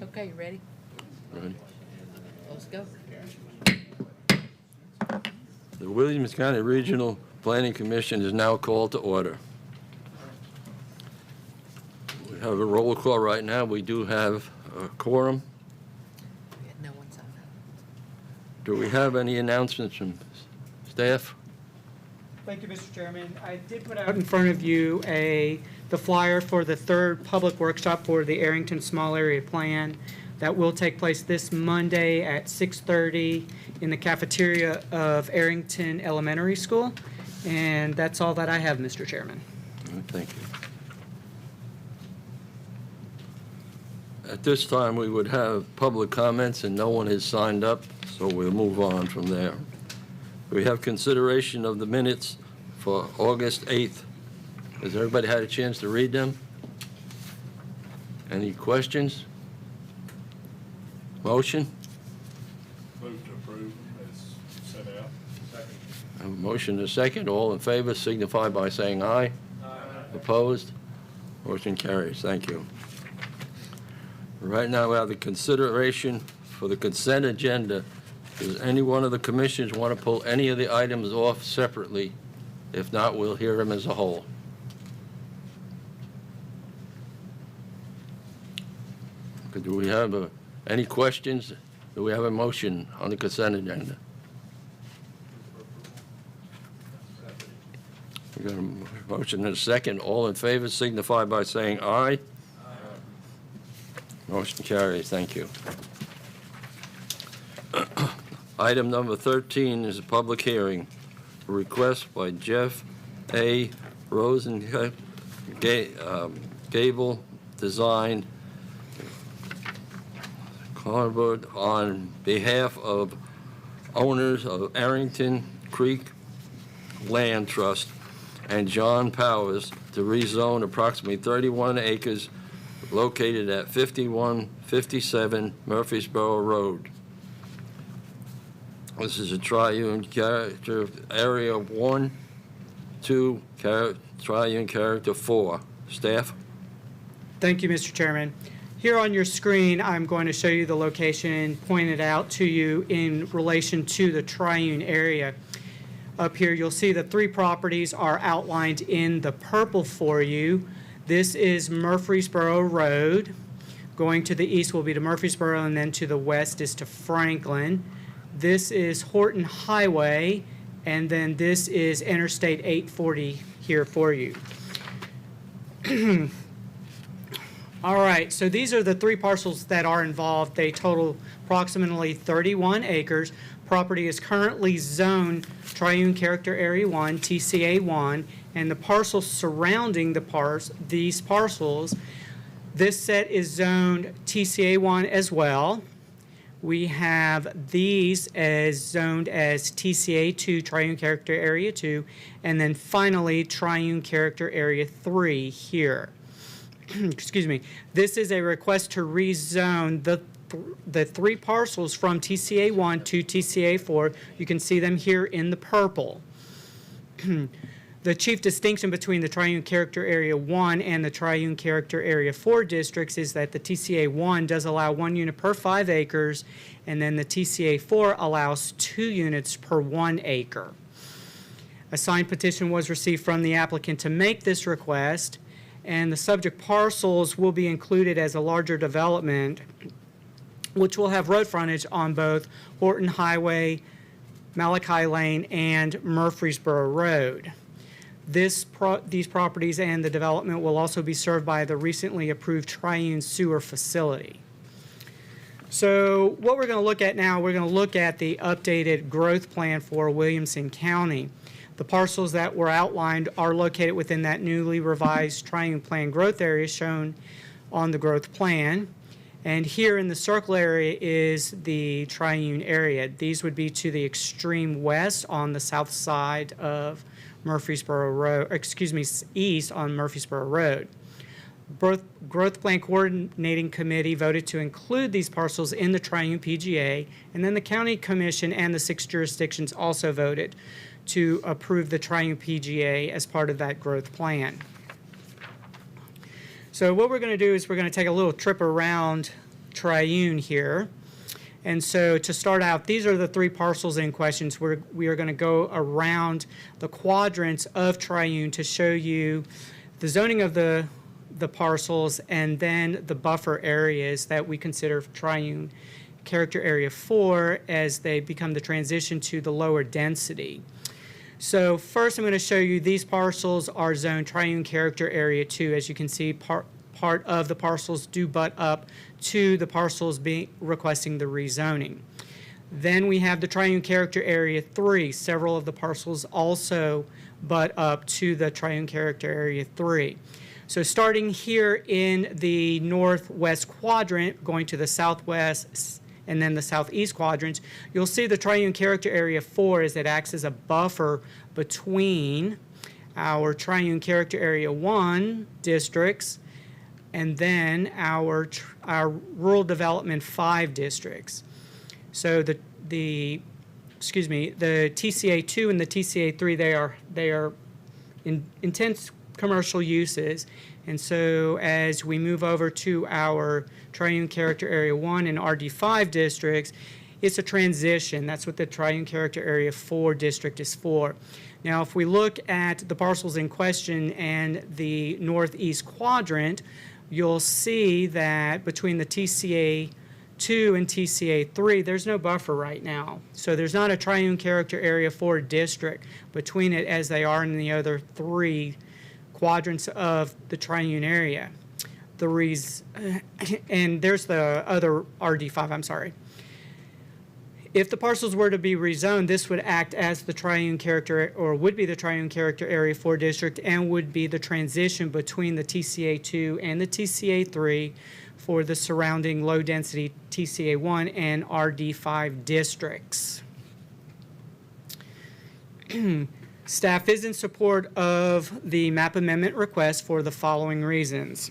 Okay, you ready? Ready? Let's go. The Williamson County Regional Planning Commission is now called to order. We have a roll call right now. We do have a quorum. No one's on. Do we have any announcements from staff? Thank you, Mr. Chairman. I did put out in front of you the flyer for the third public workshop for the Arrington Small Area Plan that will take place this Monday at 6:30 in the cafeteria of Arrington Elementary School. And that's all that I have, Mr. Chairman. Thank you. At this time, we would have public comments, and no one has signed up, so we'll move on from there. We have consideration of the minutes for August 8th. Has everybody had a chance to read them? Any questions? Motion? Move to approve as set out. Second. A motion and a second. All in favor signify by saying aye. Aye. Opposed? Motion carries. Thank you. Right now, we have the consideration for the consent agenda. Does any one of the commissions want to pull any of the items off separately? If not, we'll hear them as a whole. Okay, do we have any questions? Do we have a motion on the consent agenda? We got a motion and a second. All in favor signify by saying aye. Motion carries. Thank you. Item number 13 is a public hearing. A request by Jeff A. Gable Design Carboard on behalf of owners of Arrington Creek Land Trust and John Powers to rezone approximately 31 acres located at 5157 Murfreesboro Road. This is a triune character area 1, 2, triune character 4. Staff? Thank you, Mr. Chairman. Here on your screen, I'm going to show you the location pointed out to you in relation to the triune area. Up here, you'll see the three properties are outlined in the purple for you. This is Murfreesboro Road. Going to the east will be to Murfreesboro, and then to the west is to Franklin. This is Horton Highway, and then this is Interstate 840 here for you. All right, so these are the three parcels that are involved. They total approximately 31 acres. Property is currently zoned Triune Character Area 1, TCA 1, and the parcels surrounding these parcels, this set is zoned TCA 1 as well. We have these as zoned as TCA 2, Triune Character Area 2, and then finally Triune Character Area 3 here. Excuse me. This is a request to rezone the three parcels from TCA 1 to TCA 4. You can see them here in the purple. The chief distinction between the Triune Character Area 1 and the Triune Character Area 4 districts is that the TCA 1 does allow 1 unit per 5 acres, and then the TCA 4 allows 2 units per 1 acre. A signed petition was received from the applicant to make this request, and the subject parcels will be included as a larger development, which will have road frontage on both Horton Highway, Malachi Lane, and Murfreesboro Road. These properties and the development will also be served by the recently approved Triune Sewer Facility. So what we're going to look at now, we're going to look at the updated growth plan for Williamson County. The parcels that were outlined are located within that newly revised Triune Plan growth area shown on the growth plan. And here in the circle area is the triune area. These would be to the extreme west on the south side of Murfreesboro Road, east on Murfreesboro Road. Growth Plan Coordinating Committee voted to include these parcels in the triune PGA, and then the County Commission and the 6 jurisdictions also voted to approve the triune PGA as part of that growth plan. So what we're going to do is we're going to take a little trip around triune here. And so to start out, these are the 3 parcels in questions. We are going to go around the quadrants of triune to show you the zoning of the parcels and then the buffer areas that we consider triune character area 4 as they become the transition to the lower density. So first I'm going to show you these parcels are zoned triune character area 2. As you can see, part of the parcels do butt up to the parcels requesting the rezoning. Then we have the triune character area 3. Several of the parcels also butt up to the triune character area 3. So starting here in the northwest quadrant, going to the southwest and then the southeast quadrants, you'll see the triune character area 4 as it acts as a buffer between our triune character area 1 districts and then our rural development 5 districts. So the TCA 2 and the TCA 3, they are intense commercial uses. And so as we move over to our triune character area 1 and RD5 districts, it's a transition. That's what the triune character area 4 district is for. Now, if we look at the parcels in question and the northeast quadrant, you'll see that between the TCA 2 and TCA 3, there's no buffer right now. So there's not a triune character area 4 district between it as they are in the other 3 quadrants of the triune area. And there's the other RD5, I'm sorry. If the parcels were to be rezoned, this would act as the triune character, or would be the triune character area 4 district, and would be the transition between the TCA 2 and the TCA 3 for the surrounding low-density TCA 1 and RD5 districts. Staff is in support of the map amendment request for the following reasons.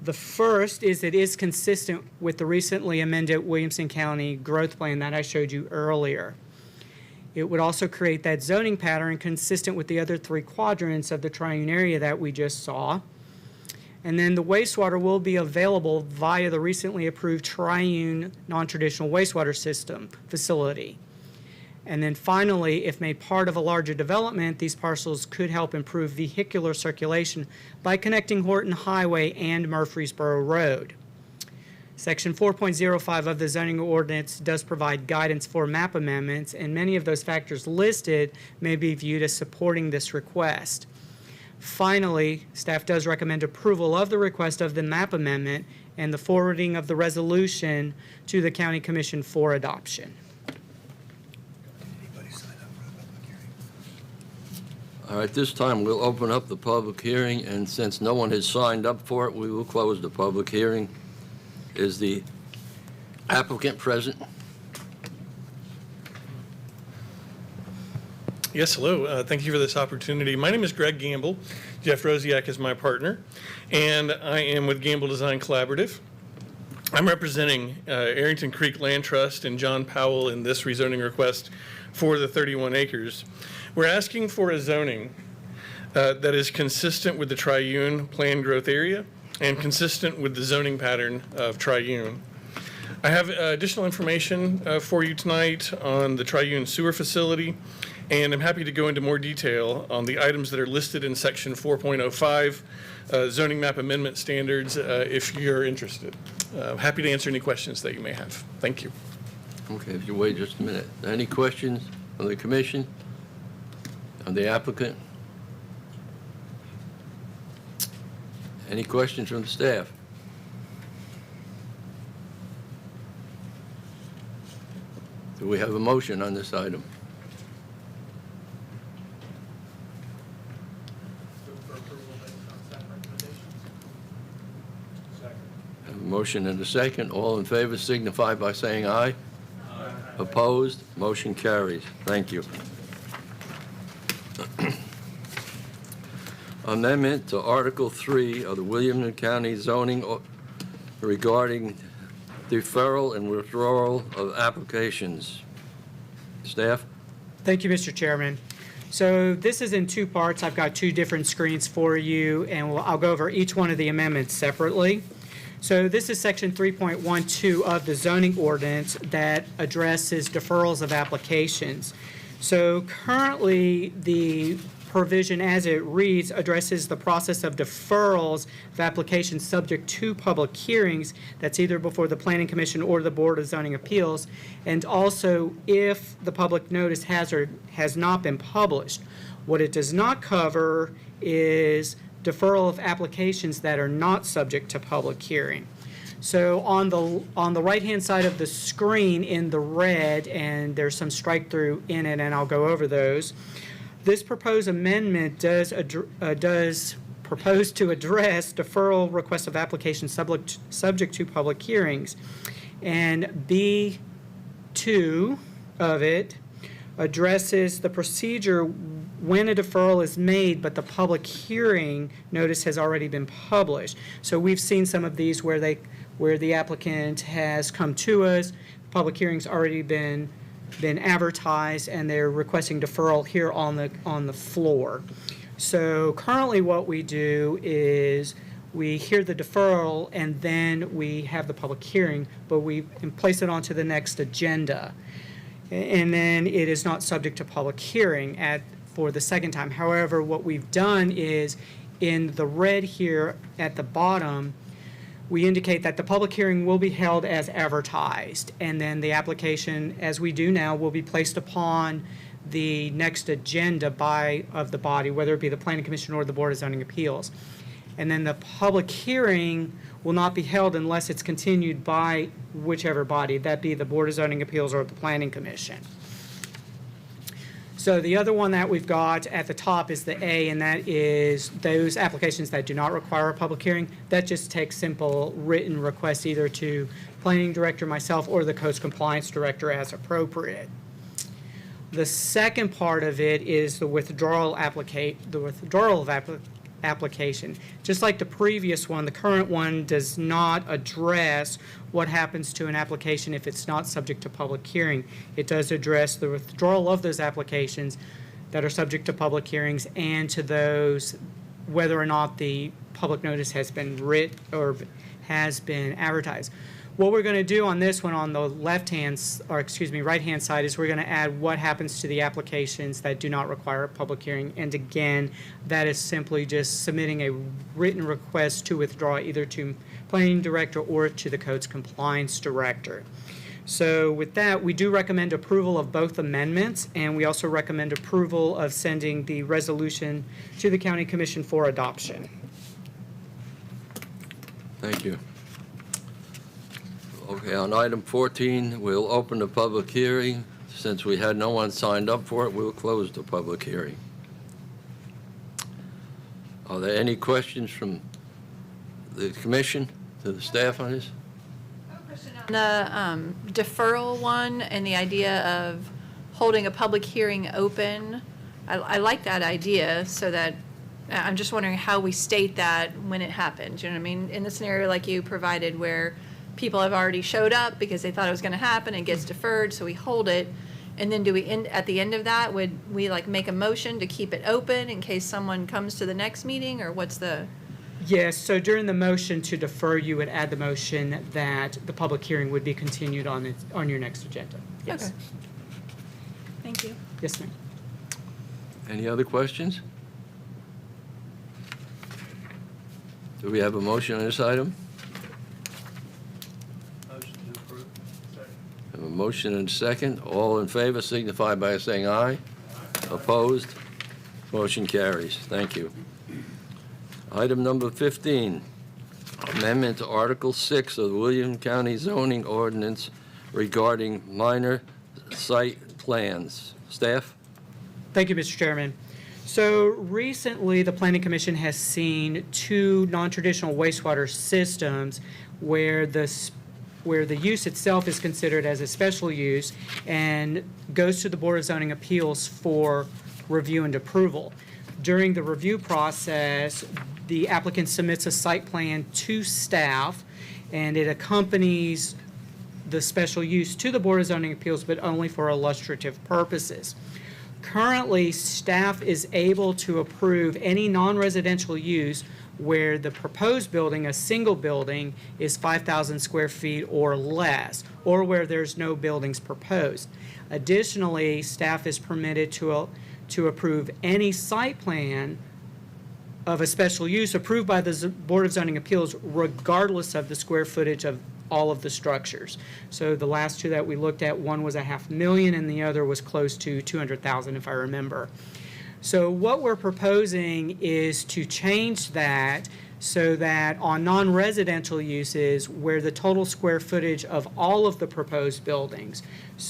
The first is it is consistent with the recently amended Williamson County growth plan that I showed you earlier. It would also create that zoning pattern consistent with the other 3 quadrants of the triune area that we just saw. And then the wastewater will be available via the recently approved triune non-traditional wastewater system facility. And then finally, if made part of a larger development, these parcels could help improve vehicular circulation by connecting Horton Highway and Murfreesboro Road. Section 4.05 of the zoning ordinance does provide guidance for map amendments, and many of those factors listed may be viewed as supporting this request. Finally, staff does recommend approval of the request of the map amendment and the forwarding of the resolution to the County Commission for adoption. All right, this time we'll open up the public hearing, and since no one has signed up for it, we will close the public hearing. Is the applicant present? Yes, hello. Thank you for this opportunity. My name is Greg Gamble. Jeff Rosiak is my partner, and I am with Gamble Design Collaborative. I'm representing Arrington Creek Land Trust and John Powell in this rezoning request for the 31 acres. We're asking for a zoning that is consistent with the triune planned growth area and consistent with the zoning pattern of triune. I have additional information for you tonight on the triune sewer facility, and I'm happy to go into more detail on the items that are listed in section 4.05 zoning map amendment standards if you're interested. Happy to answer any questions that you may have. Thank you. Okay, if you wait just a minute. Any questions from the commission? On the applicant? Any questions from the staff? Do we have a motion on this item? For approval based on staff recommendations. Second. Have Motion and a second. All in favor signify by saying aye. Opposed? Motion carries. Thank you. Amendment to Article 3 of the Williamson County zoning regarding deferral and withdrawal of applications. Staff? Thank you, Mr. Chairman. So this is in two parts. I've got two different screens for you, and I'll go over each one of the amendments separately. So this is Section 3.12 of the zoning ordinance that addresses deferrals of applications. So currently, the provision as it reads addresses the process of deferrals of applications subject to public hearings. That's either before the Planning Commission or the Board of Zoning Appeals. And also if the public notice has or has not been published. What it does not cover is deferral of applications that are not subject to public hearing. So on the right-hand side of the screen in the red, and there's some strike-through in it, and I'll go over those. This proposed amendment does propose to address deferral requests of applications subject to public hearings. And B2 of it addresses the procedure when a deferral is made, but the public hearing notice has already been published. So we've seen some of these where the applicant has come to us, public hearing's already been advertised, and they're requesting deferral here on the floor. So currently what we do is we hear the deferral and then we have the public hearing, but we place it onto the next agenda. And then it is not subject to public hearing for the second time. However, what we've done is in the red here at the bottom, we indicate that the public hearing will be held as advertised, and then the application, as we do now, will be placed upon the next agenda of the body, whether it be the Planning Commission or the Board of Zoning Appeals. And then the public hearing will not be held unless it's continued by whichever body, that be the Board of Zoning Appeals or the Planning Commission. So the other one that we've got at the top is the A, and that is those applications that do not require a public hearing. That just takes simple written requests either to Planning Director, myself, or the Codes Compliance Director as appropriate. The second part of it is the withdrawal of application. Just like the previous one, the current one does not address what happens to an application if it's not subject to public hearing. It does address the withdrawal of those applications that are subject to public hearings and to those whether or not the public notice has been writ or has been advertised. What we're going to do on this one on the right-hand side is we're going to add what happens to the applications that do not require a public hearing. And again, that is simply just submitting a written request to withdraw either to Planning Director or to the Codes Compliance Director. So with that, we do recommend approval of both amendments, and we also recommend approval of sending the resolution to the County Commission for adoption. Thank you. Okay, on item 14, we'll open the public hearing. Since we had no one signed up for it, we'll close the public hearing. Are there any questions from the commission to the staff on this? The deferral one and the idea of holding a public hearing open, I like that idea, so that I'm just wondering how we state that when it happens. You know what I mean? In the scenario like you provided where people have already showed up because they thought it was going to happen and gets deferred, so we hold it. And then do we at the end of that, would we like make a motion to keep it open in case someone comes to the next meeting, or what's the? Yes, so during the motion to defer, you would add the motion that the public hearing would be continued on your next agenda. Yes. Okay. Thank you. Yes, ma'am. Any other questions? Do we have a motion on this item? Motion to approve. Second. Have a motion and a second. All in favor signify by saying aye. Opposed? Motion carries. Thank you. Item number 15, amendment to Article 6 of the Williamson County zoning ordinance regarding minor site plans. Staff? Thank you, Mr. Chairman. So recently, the Planning Commission has seen two non-traditional wastewater systems where the use itself is considered as a special use and goes to the Board of Zoning Appeals for review and approval. During the review process, the applicant submits a site plan to staff, and it accompanies the special use to the Board of Zoning Appeals, but only for illustrative purposes. Currently, staff is able to approve any non-residential use where the proposed building, a single building, is 5,000 square feet or less, or where there's no buildings proposed. Additionally, staff is permitted to approve any site plan of a special use approved by the Board of Zoning Appeals regardless of the square footage of all of the structures. So the last two that we looked at, one was $500,000 and the other was close to $200,000 if I remember. So what we're proposing is to change that so that on non-residential uses where the total square footage of all of the proposed buildings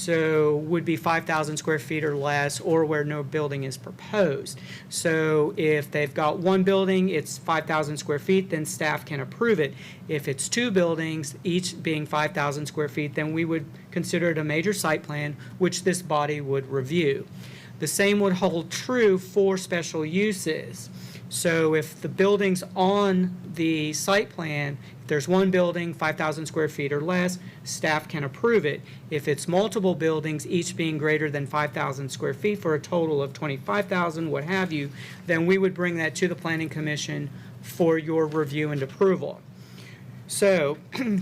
would be 5,000 square feet or less, or where no building is proposed. So if they've got one building, it's 5,000 square feet, then staff can approve it. If it's two buildings, each being 5,000 square feet, then we would consider it a major site plan, which this body would review. The same would hold true for special uses. So if the building's on the site plan, if there's one building, 5,000 square feet or less, staff can approve it. If it's multiple buildings, each being greater than 5,000 square feet for a total of 25,000, what have you, then we would bring that to the Planning Commission for your review and approval. So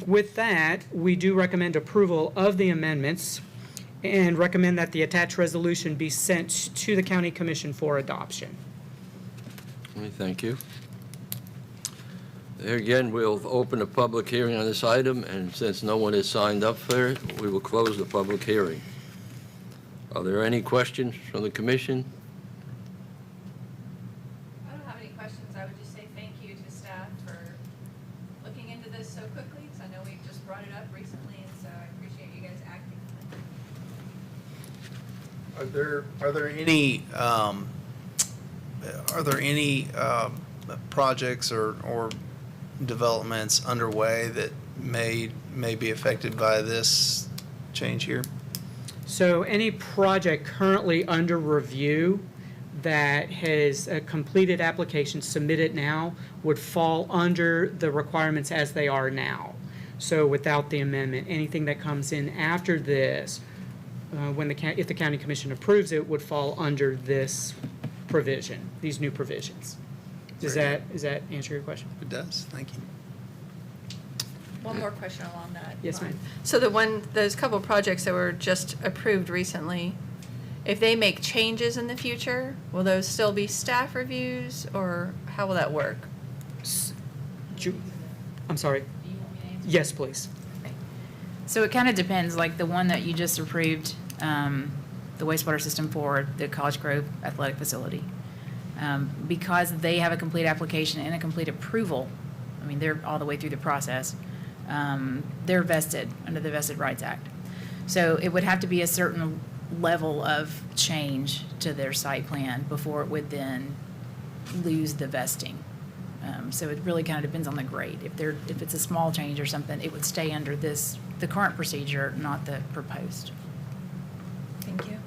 with that, we do recommend approval of the amendments and recommend that the attached resolution be sent to the County Commission for adoption. Thank you. There again, we'll open a public hearing on this item, and since no one has signed up for it, we will close the public hearing. Are there any questions from the commission? I don't have any questions. I would just say thank you to staff for looking into this so quickly, because I know we've just brought it up recently, and so I appreciate you guys acting on it. Are there any projects or developments underway that may be affected by this change here? So any project currently under review that has a completed application submitted now would fall under the requirements as they are now. So without the amendment, anything that comes in after this, if the county commission approves it, would fall under this provision, these new provisions. Does that answer your question? It does. Thank you. One more question along that. Yes, ma'am. So those couple projects that were just approved recently, if they make changes in the future, will those still be staff reviews, or how will that work? I'm sorry. Yes, please. So it kind of depends, like the one that you just approved, the wastewater system for the College Grove Athletic Facility. Because they have a complete application and a complete approval, I mean, they're all the way through the process, they're vested under the Vested Rights Act. So it would have to be a certain level of change to their site plan before it would then lose the vesting. So it really kind of depends on the grade. If it's a small change or something, it would stay under the current procedure, not the proposed. Thank you.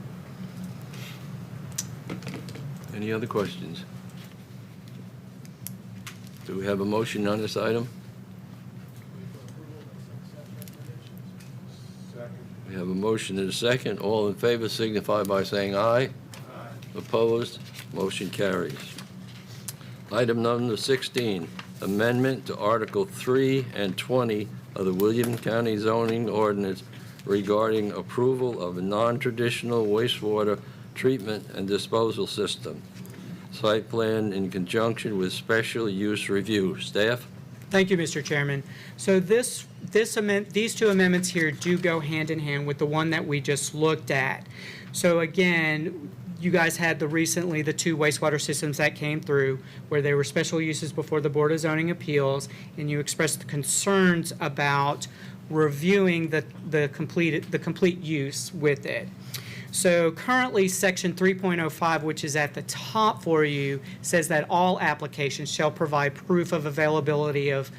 Any other questions? Do we have a motion on this item? We have a motion and a second. All in favor signify by saying aye. Aye. Opposed? Motion carries. Item number 16, amendment to Article 3 and 20 of the Williamson County zoning ordinance regarding approval of a non-traditional wastewater treatment and disposal system. Site plan in conjunction with special use review. Staff? Thank you, Mr. Chairman. So these two amendments here do go hand in hand with the one that we just looked at. So again, you guys had recently the two wastewater systems that came through where they were special uses before the Board of Zoning Appeals, and you expressed concerns about reviewing the complete use with it. So currently, section 3.05, which is at the top for you, says that all applications shall provide proof of availability of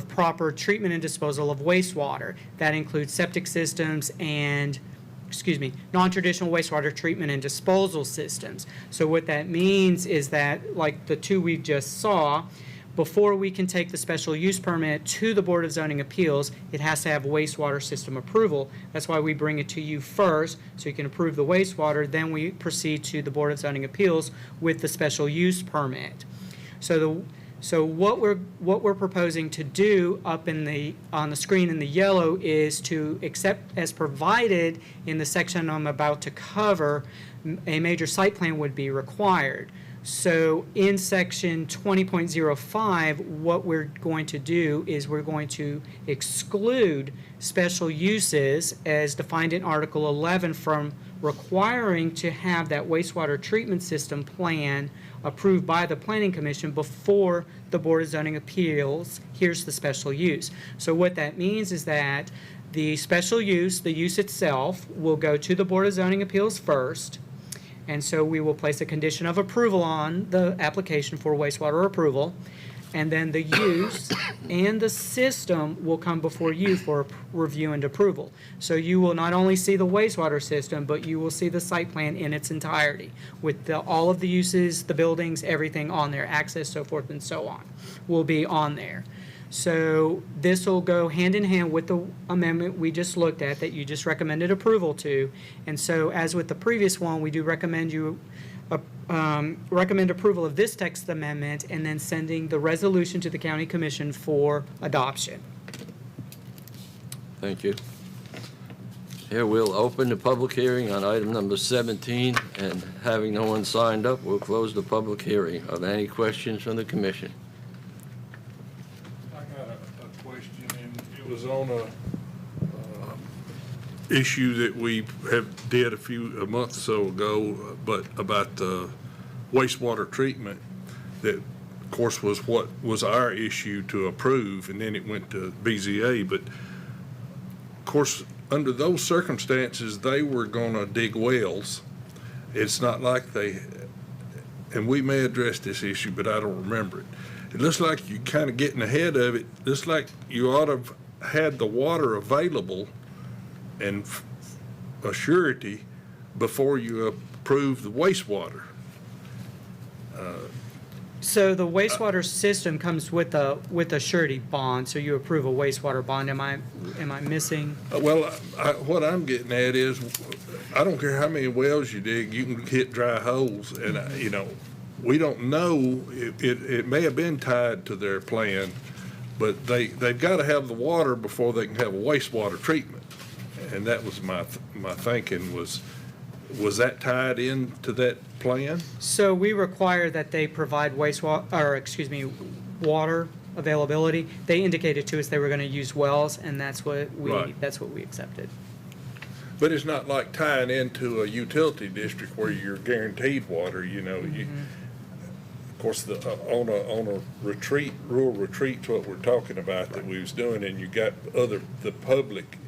proper treatment and disposal of wastewater. That includes septic systems and, non-traditional wastewater treatment and disposal systems. So what that means is that, like the two we just saw, before we can take the special use permit to the Board of Zoning Appeals, it has to have wastewater system approval. That's why we bring it to you first, so you can approve the wastewater, then we proceed to the Board of Zoning Appeals with the special use permit. So what we're proposing to do up on the screen in the yellow is to accept as provided in the section I'm about to cover, a major site plan would be required. So in section 20.05, what we're going to do is we're going to exclude special uses as defined in Article 11 from requiring to have that wastewater treatment system plan approved by the Planning Commission before the Board of Zoning Appeals hears the special use. So what that means is that the special use, the use itself, will go to the Board of Zoning Appeals first. And so we will place a condition of approval on the application for wastewater approval. And then the use and the system will come before you for review and approval. So you will not only see the wastewater system, but you will see the site plan in its entirety with all of the uses, the buildings, everything on there, access, so forth and so on, will be on there. So this will go hand in hand with the amendment we just looked at that you just recommended approval to. And so as with the previous one, we do recommend you recommend approval of this text amendment and then sending the resolution to the County Commission for adoption. Thank you. Here, we'll open the public hearing on item number 17, and having no one signed up, we'll close the public hearing. Are there any questions from the commission? I got a question, and it was on a issue that we did a month or so ago, but about the wastewater treatment, that of course was what was our issue to approve, and then it went to BZA, but of course, under those circumstances, they were gonna dig wells. It's not like and we may address this issue, but I don't remember it. It looks like you're kind of getting ahead of it. Looks like you ought to have had the water available and a surety before you approve the wastewater. So the wastewater system comes with a surety bond, so you approve a wastewater bond. Am I missing? Well, what I'm getting at is, I don't care how many wells you dig, you can hit dry holes, and, we don't know, it may have been tied to their plan, but they've got to have the water before they can have a wastewater treatment. And that was my thinking was that tied into that plan? So we require that they provide water availability. They indicated to us they were going to use wells, and that's what we accepted. But it's not like tying into a utility district where you're guaranteed water, Of course, on a retreat, rural retreat, what we're talking about that we was doing, and you got the public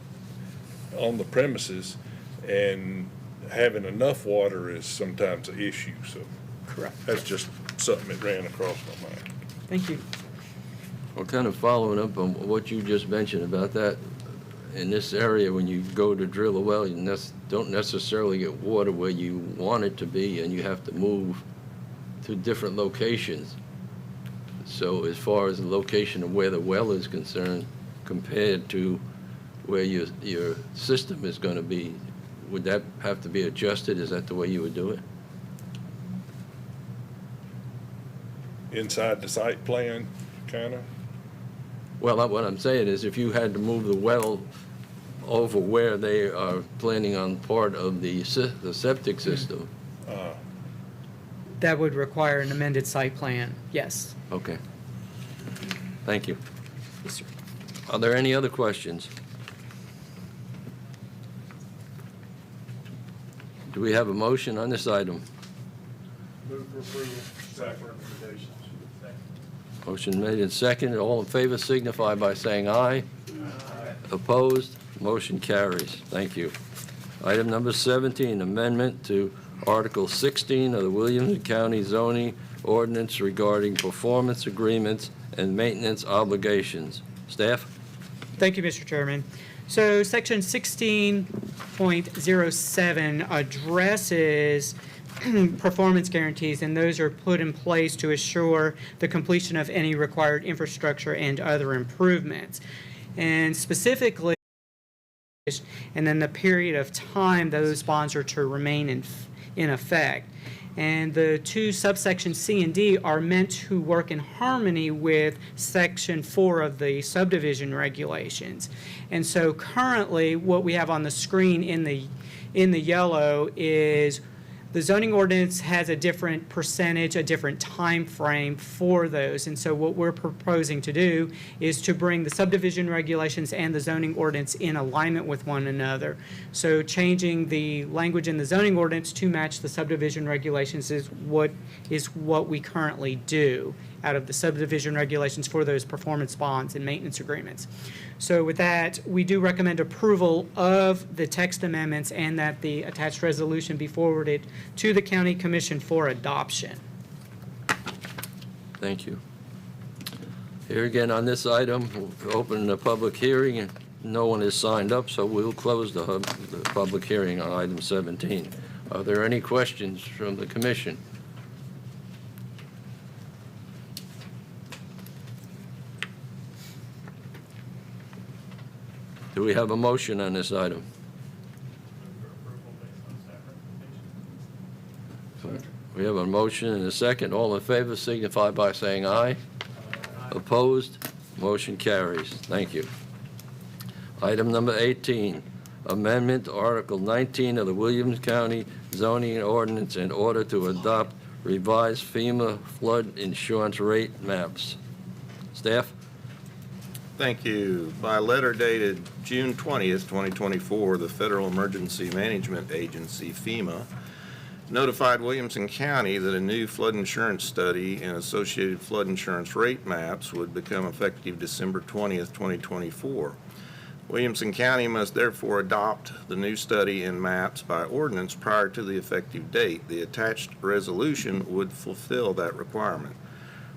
on the premises, and having enough water is sometimes an issue, so. Correct. That's just something that ran across my mind. Thank you. Well, kind of following up on what you just mentioned about that, in this area, when you go to drill a well, you don't necessarily get water where you want it to be, and you have to move to different locations. So as far as the location of where the well is concerned, compared to where your system is going to be, would that have to be adjusted? Is that the way you would do it? Inside the site plan, kind of? Well, what I'm saying is if you had to move the well over where they are planning on part of the septic system. That would require an amended site plan, yes. Okay. Thank you. Yes, sir. Are there any other questions? Do we have a motion on this item? Move for approval. Second recommendations. Motion made and seconded. All in favor signify by saying aye. Opposed? Motion carries. Thank you. Item number 17, amendment to Article 16 of the Williamson County zoning ordinance regarding performance agreements and maintenance obligations. Staff? Thank you, Mr. Chairman. So Section 16.07 addresses performance guarantees, and those are put in place to assure the completion of any required infrastructure and other improvements. And specifically, and then the period of time those bonds are to remain in effect. And the two subsections C and D are meant to work in harmony with Section 4 of the subdivision regulations. And so currently, what we have on the screen in the yellow is the zoning ordinance has a different percentage, a different time frame for those. And so what we're proposing to do is to bring the subdivision regulations and the zoning ordinance in alignment with one another. So changing the language in the zoning ordinance to match the subdivision regulations is what we currently do out of the subdivision regulations for those performance bonds and maintenance agreements. So with that, we do recommend approval of the text amendments and that the attached resolution be forwarded to the County Commission for adoption. Thank you. Here again on this item, we'll open the public hearing, and no one has signed up, so we'll close the public hearing on item 17. Are there any questions from the commission? Do we have a motion on this item? We have a motion and a second. All in favor signify by saying aye. Opposed? Motion carries. Thank you. Item number 18, amendment to Article 19 of the Williamson County zoning ordinance in order to adopt revised FEMA flood insurance rate maps. Staff? Thank you. By letter dated June 20th, 2024, the Federal Emergency Management Agency, FEMA, notified Williamson County that a new flood insurance study and associated flood insurance rate maps would become effective December 20th, 2024. Williamson County must therefore adopt the new study and maps by ordinance prior to the effective date. The attached resolution would fulfill that requirement.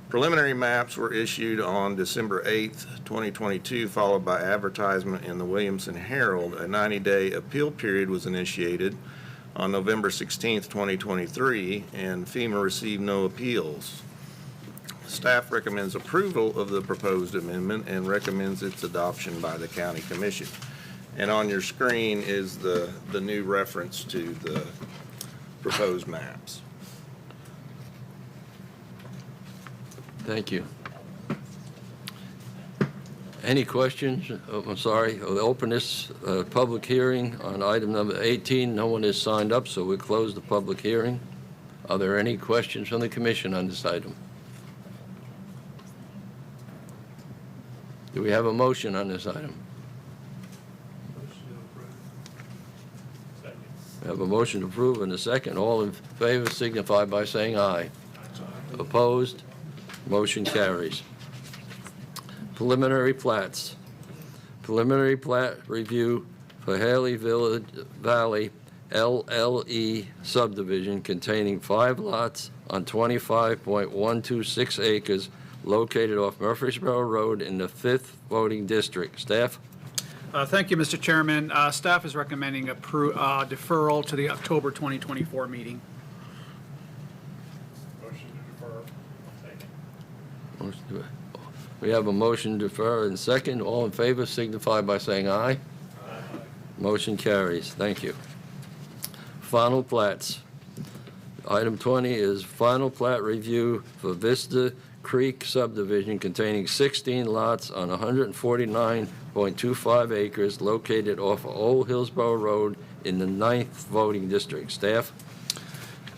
Preliminary maps were issued on December 8th, 2022, followed by advertisement in the Williamson Herald. A 90-day appeal period was initiated on November 16th, 2023, and FEMA received no appeals. Staff recommends approval of the proposed amendment and recommends its adoption by the County Commission. And on your screen is the new reference to the proposed maps. Thank you. Any questions? Oh, I'm sorry. We'll open this public hearing on item number 18. No one has signed up, so we'll close the public hearing. Are there any questions from the commission on this item? Do we have a motion on this item? We have a motion to approve and a second. All in favor signify by saying aye. Opposed? Motion carries. Preliminary plats. Preliminary plat review for Haley Valley LLE subdivision containing 5 lots on 25.126 acres located off Murfreesboro Road in the 5th voting district. Staff? Thank you, Mr. Chairman. Staff is recommending deferral to the October 2024 meeting. We have a motion to defer and second. All in favor signify by saying aye. Aye. Motion carries. Thank you. Final plats. Item 20 is final plat review for Vista Creek subdivision containing 16 lots on 149.25 acres located off of Old Hillsborough Road in the 9th voting district. Staff?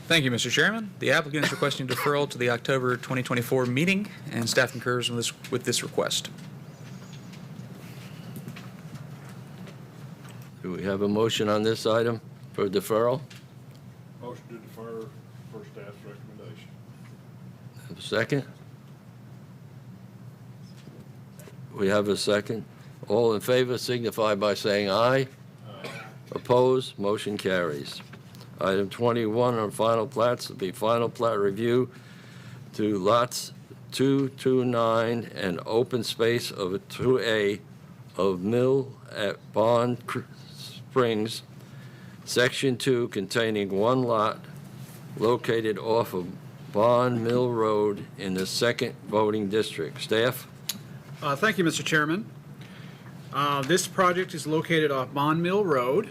Thank you, Mr. Chairman. The applicant is requesting deferral to the October 2024 meeting, and staff concurs with this request. Do we have a motion on this item for deferral? Motion to defer for staff's recommendation. Have a second? We have a second. All in favor signify by saying aye. Aye. Opposed? Motion carries. Item 21 on final plats will be final plat review to lots 229 and open space of a 2A of Mill at Bond Springs, Section 2, containing one lot located off of Bond Mill Road in the 2nd voting district. Staff? Thank you, Mr. Chairman. This project is located off Bond Mill Road,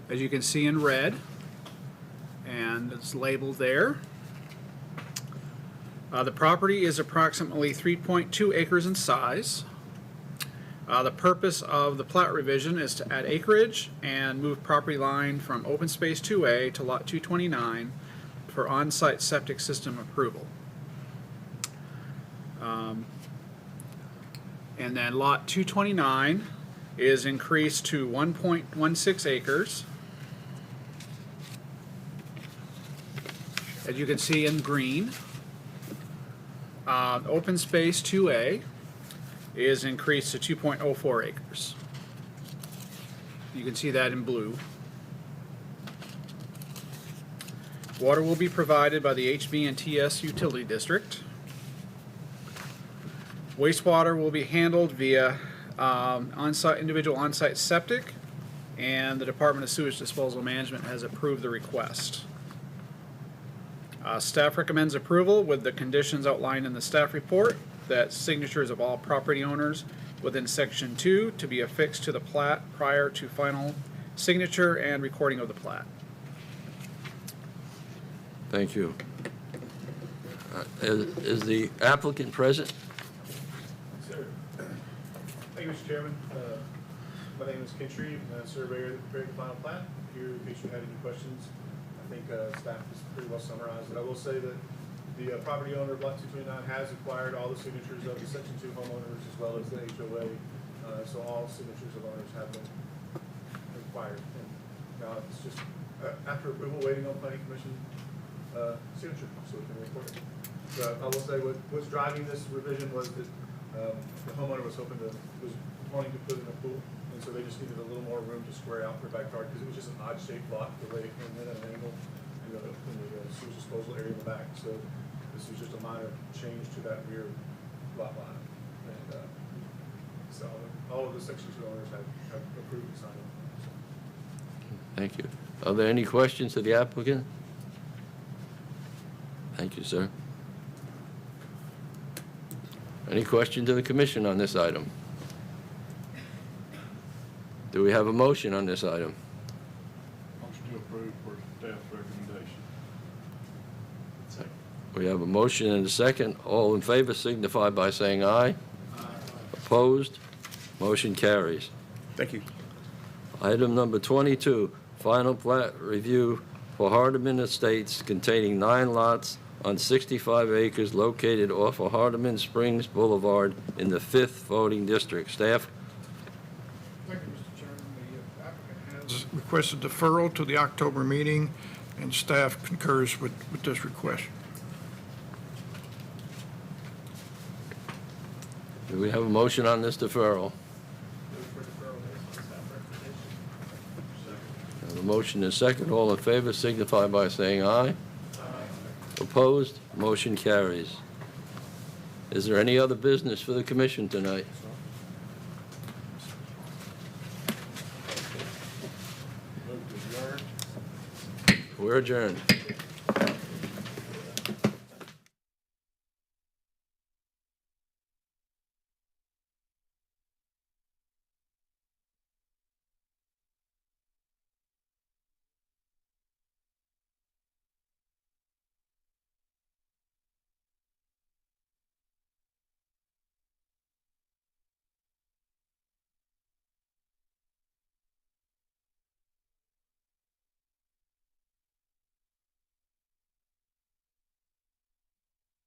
as you can see in red, and it's labeled there. The property is approximately 3.2 acres in size. The purpose of the plat revision is to add acreage and move property line from open space 2A to lot 229 for on-site septic system approval. And then lot 229 is increased to 1.16 acres. As you can see in green. Open space 2A is increased to 2.04 acres. You can see that in blue. Water will be provided by the HB and TS utility district. Wastewater will be handled via individual on-site septic, and the Department of Sewage Disposal Management has approved the request. Staff recommends approval with the conditions outlined in the staff report, that signatures of all property owners within Section 2 to be affixed to the plat prior to final signature and recording of the plat. Thank you. Is the applicant present? Sir. Thank you, Mr. Chairman. My name is Kentry, surveyor that prepared the final plat. Here, in case you had any questions, I think staff has pretty well summarized it. I will say that the property owner of lot 229 has acquired all the signatures of the Section 2 homeowners as well as the HOA. So all signatures of owners have been acquired. And now it's just, after approval, waiting on planning commission signature so we can record it. So I will say what's driving this revision was that the homeowner was wanting to put in a pool. And so they just needed a little more room to square out their backyard because it was just an odd shaped lot the way it came in at an angle in the sewage disposal area in the back. So this was just a minor change to that rear lot line. And so all of the Section 2 owners have approved and signed it. Thank you. Are there any questions to the applicant? Thank you, sir. Any question to the commission on this item? Do we have a motion on this item? Motion to approve for staff recommendation. We have a motion and a second. All in favor signify by saying aye. Aye. Opposed? Motion carries. Thank you. Item number 22, final plat review for Hardeman Estates containing 9 lots on 65 acres located off of Hardeman Springs Boulevard in the 5th voting district. Staff? Thank you, Mr. Chairman. The applicant has requested deferral to the October meeting, and staff concurs with this request. Do we have a motion on this deferral? Have a motion and a second. All in favor signify by saying aye. Aye. Opposed? Motion carries. Is there any other business for the commission tonight? We're adjourned.